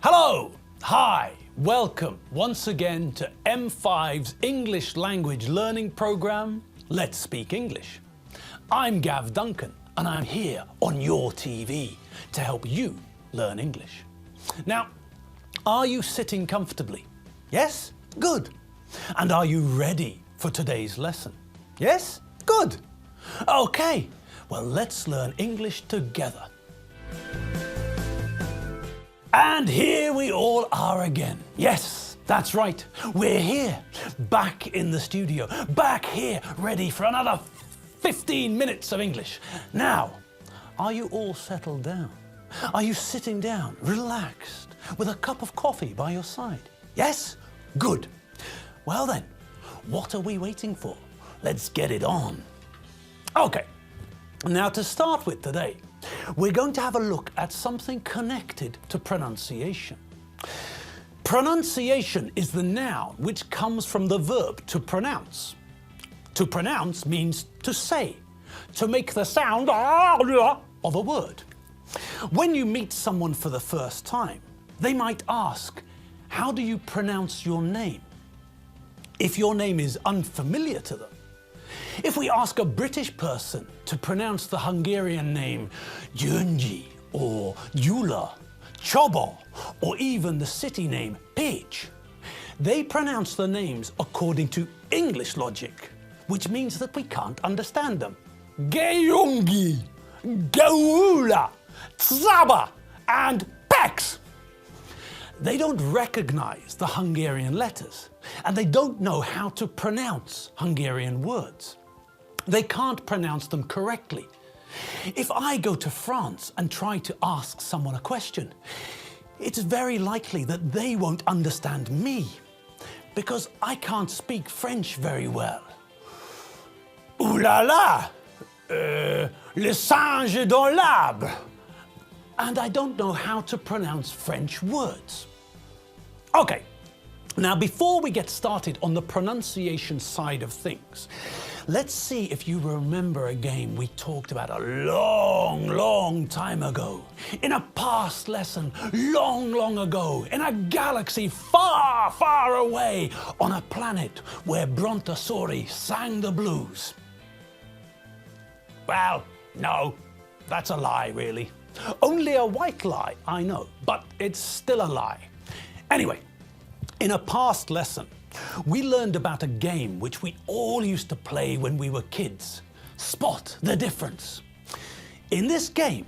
Hello! Hi! Welcome once again to M5's English language learning program, Let's Speak English. I'm Gav Duncan and I'm here on your TV to help you learn English. Now, are you sitting comfortably? Yes? Good. And are you ready for today's lesson? Yes? Good. Okay, well let's learn English together. And here we all are again. Yes, that's right. We're here, back in the studio, back here, ready for another 15 minutes of English. Now, are you all settled down? Are you sitting down, relaxed, with a cup of coffee by your side? Yes? Good. Well then, what are we waiting for? Let's get it on. Okay, now to start with today, we're going to have a look at something connected to pronunciation. Pronunciation is the noun which comes from the verb to pronounce. To pronounce means to say, to make the sound of a word. When you meet someone for the first time, they might ask, how do you pronounce your name? If your name is unfamiliar to them, if we ask a British person to pronounce the Hungarian name György or Gyula, Csaba, or even the city name Pécs, they pronounce the names according to English logic, which means that we can't understand them. György, Gyula, Csaba, and Pécs. They don't recognize the Hungarian letters, and they don't know how to pronounce Hungarian words. They can't pronounce them correctly. If I go to France and try to ask someone a question, it's very likely that they won't understand me, because I can't speak French very well. Ouh là là! Le singe est dans l'arbre. And I don't know how to pronounce French words. Okay, now before we get started on the pronunciation side of things, let's see if you remember a game we talked about a long time ago, in a past lesson, long ago, in a galaxy far away, on a planet where Brontosauri sang the blues. Well, no, that's a lie, really. Only a white lie, I know, but it's still a lie. Anyway, in a past lesson, we learned about a game which we all used to play when we were kids. Spot the difference. In this game,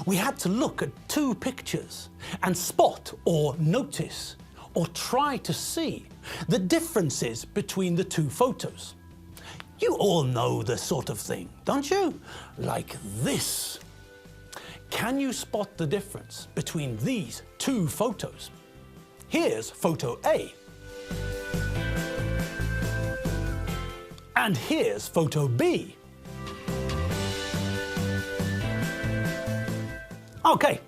we had to look at two pictures and spot or notice or try to see the differences between the two photos. You all know the sort of thing, don't you? Like this. Can you spot the difference between these two photos? Here's photo A. And here's photo B. Okay,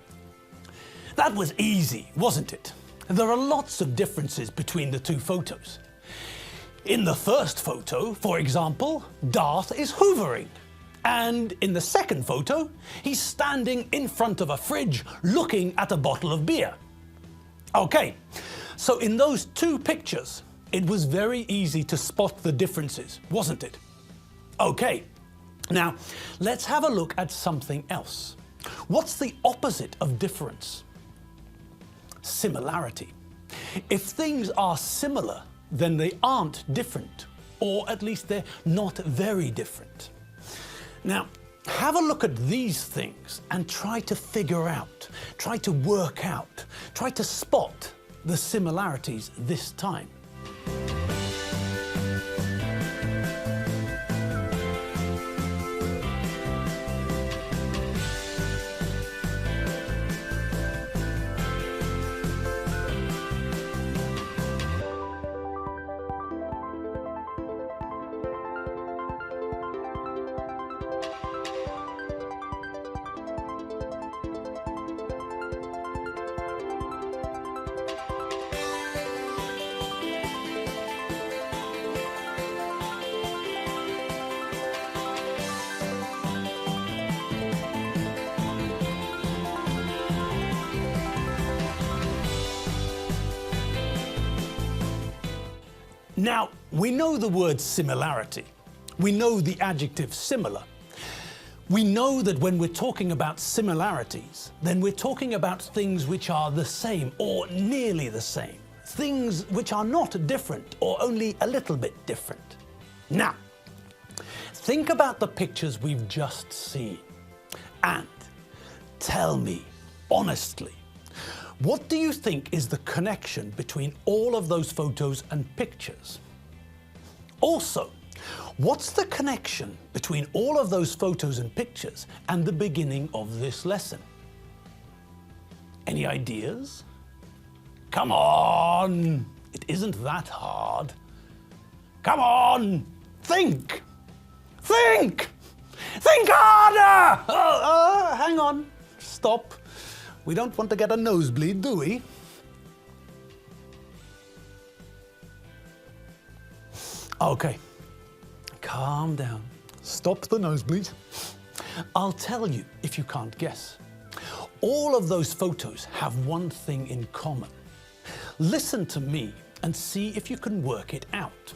that was easy, wasn't it? There are lots of differences between the two photos. In the first photo, for example, Darth is hoovering. And in the second photo, he's standing in front of a fridge looking at a bottle of beer. Okay, so in those two pictures, it was very easy to spot the differences, wasn't it? Okay, now let's have a look at something else. What's the opposite of difference? Similarity. If things are similar, then they aren't different, or at least they're not very different. Now, have a look at these things and try to figure out, try to work out, try to spot the similarities this time. Now, we know the word similarity. We know the adjective similar. We know that when we're talking about similarities, then we're talking about things which are the same or nearly the same. Things which are not different or only a little bit different. Now, think about the pictures we've just seen and tell me, honestly, what do you think is the connection between all of those photos and pictures? Also, what's the connection between all of those photos and pictures and the beginning of this lesson? Any ideas? Come on! It isn't that hard. Come on! Think! Think! Think harder! Hang on. Stop. We don't want to get a nosebleed, do we? Okay. Calm down. Stop the nosebleed. I'll tell you if you can't guess. All of those photos have one thing in common. Listen to me and see if you can work it out.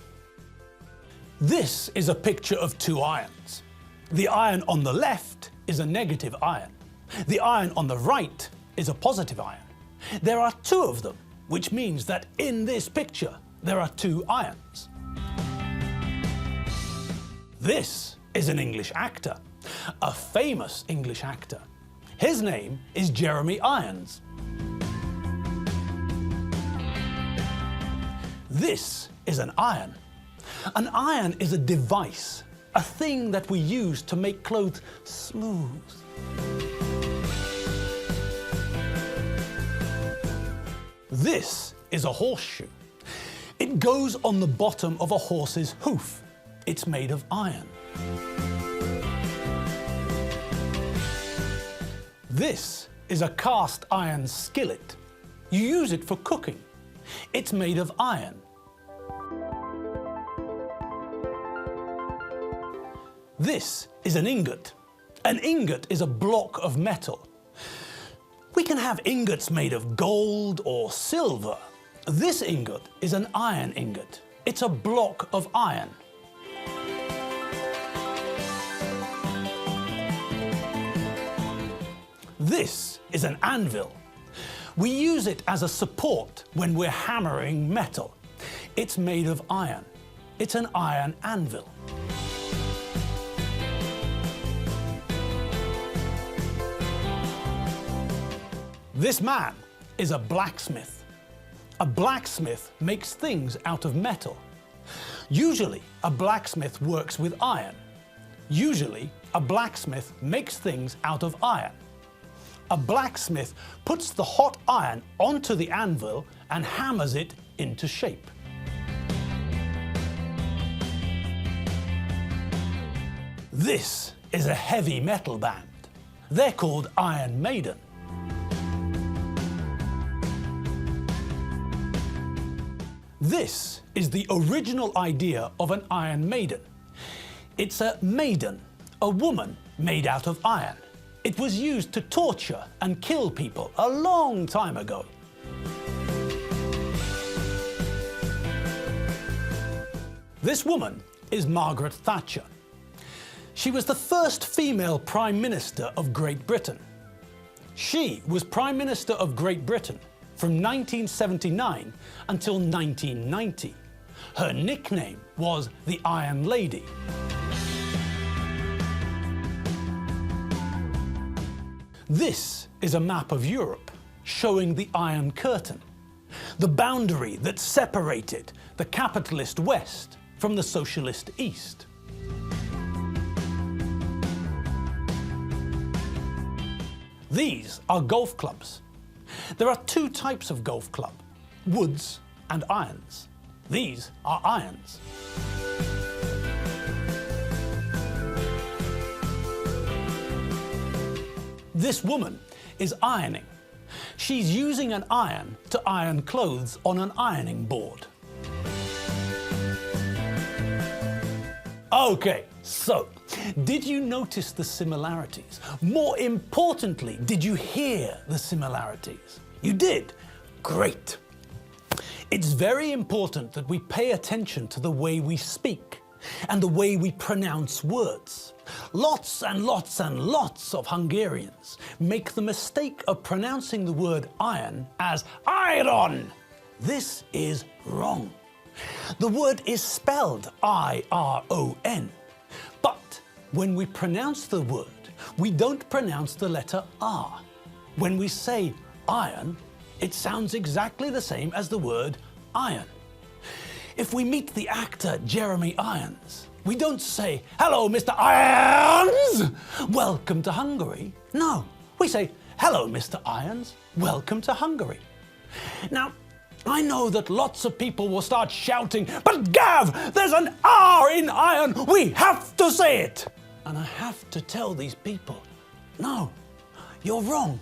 This is a picture of two irons. The iron on the left is a negative iron. The iron on the right is a positive iron. There are two of them, which means that in this picture there are two irons. This is an English actor, a famous English actor. His name is Jeremy Irons. This is an iron. An iron is a device, a thing that we use to make clothes smooth. This is a horseshoe. It goes on the bottom of a horse's hoof. It's made of iron. This is a cast iron skillet. You use it for cooking. It's made of iron. This is an ingot. An ingot is a block of metal. We can have ingots made of gold or silver. This ingot is an iron ingot. It's a block of iron. This is an anvil. We use it as a support when we're hammering metal. It's made of iron. It's an iron anvil. This man is a blacksmith. A blacksmith makes things out of metal. Usually, a blacksmith works with iron. Usually, a blacksmith makes things out of iron. A blacksmith puts the hot iron onto the anvil and hammers it into shape. This is a heavy metal band. They're called Iron Maiden. This is the original idea of an Iron Maiden. It's a maiden, a woman made out of iron. It was used to torture and kill people a long time ago. This woman is Margaret Thatcher. She was the first female Prime Minister of Great Britain. She was Prime Minister of Great Britain from 1979 until 1990. Her nickname was the Iron Lady. This is a map of Europe showing the Iron Curtain, the boundary that separated the capitalist West from the socialist East. These are golf clubs. There are two types of golf club, woods and irons. These are irons. This woman is ironing. She's using an iron to iron clothes on an ironing board. Okay, so did you notice the similarities? More importantly, did you hear the similarities? You did? Great. It's very important that we pay attention to the way we speak and the way we pronounce words. Lots and lots and lots of Hungarians make the mistake of pronouncing the word iron as iron. This is wrong. The word is spelled I-R-O-N, but when we pronounce the word, we don't pronounce the letter R. When we say iron, it sounds exactly the same as the word iron. If we meet the actor Jeremy Irons, we don't say, "Hello, Mr. Irons, welcome to Hungary." No, we say, "Hello, Mr. Irons, welcome to Hungary." Now, I know that lots of people will start shouting, "But Gav, there's an R in iron, we have to say it." And I have to tell these people, no, you're wrong.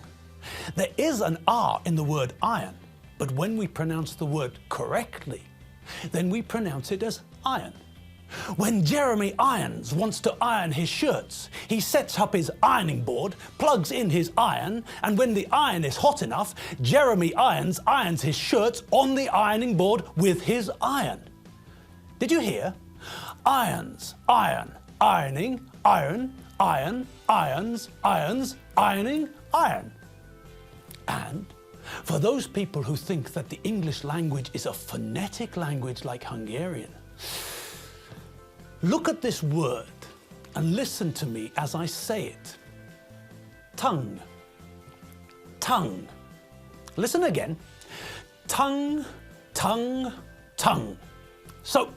There is an R in the word iron, but when we pronounce the word correctly, then we pronounce it as iron. When Jeremy Irons wants to iron his shirts, he sets up his ironing board, plugs in his iron, and when the iron is hot enough, Jeremy Irons irons his shirts on the ironing board with his iron. Did you hear? Irons, iron, ironing, iron, iron, irons, irons, ironing, iron. And for those people who think that the English language is a phonetic language like Hungarian, look at this word and listen to me as I say it. Tongue, tongue. Listen again. Tongue, tongue, tongue. So,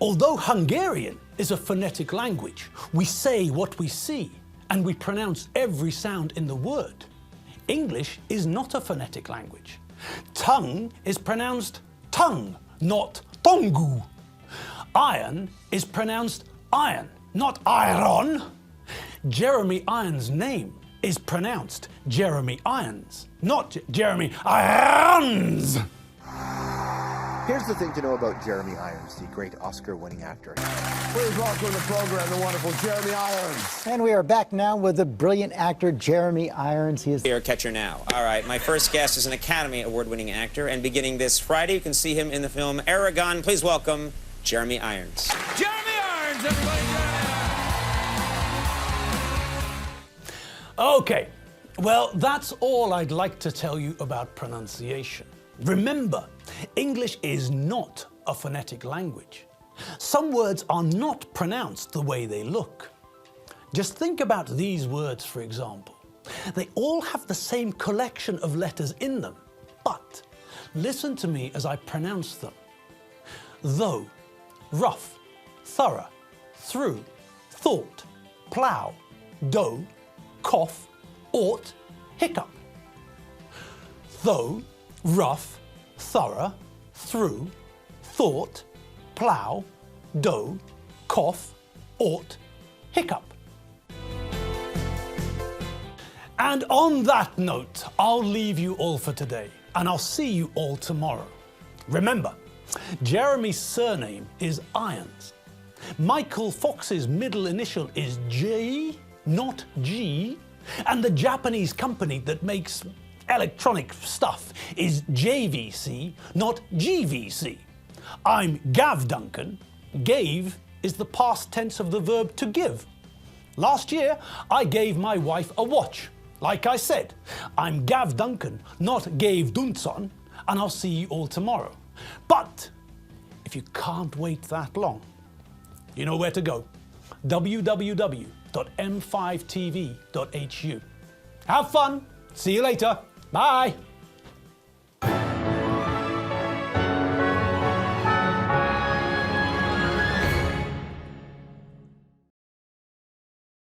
although Hungarian is a phonetic language, we say what we see and we pronounce every sound in the word. English is not a phonetic language. Tongue is pronounced tongue, not tongu. Iron is pronounced iron, not iron. Jeremy Irons' name is pronounced Jeremy Irons, not Jeremy Irons. Here's the thing to know about Jeremy Irons, the great Oscar-winning actor. Please welcome to the program the wonderful Jeremy Irons. And we are back now with the brilliant actor Jeremy Irons. He is Your catcher now. All right, my first guest is an Academy Award-winning actor, and beginning this Friday, you can see him in the film Aragon. Please welcome Jeremy Irons. Jeremy Irons, everybody! Okay, well, that's all I'd like to tell you about pronunciation. Remember, English is not a phonetic language. Some words are not pronounced the way they look. Just think about these words, for example. They all have the same collection of letters in them, but listen to me as I pronounce them. Though, rough, thorough, through, thought, plough, dough, cough, ought, hiccup. Though, rough, thorough, through, thought, plough, dough, cough, ought, hiccup. And on that note, I'll leave you all for today, and I'll see you all tomorrow. Remember, Jeremy's surname is Irons. Michael Fox's middle initial is J, not G, and the Japanese company that makes electronic stuff is JVC, not GVC. I'm Gav Duncan. Gave is the past tense of the verb to give. Last year, I gave my wife a watch. Like I said, I'm Gav Duncan, not Gave Dunson, and I'll see you all tomorrow. But if you can't wait that long, you know where to go. www.m5tv.hu. Have fun. See you later. Bye.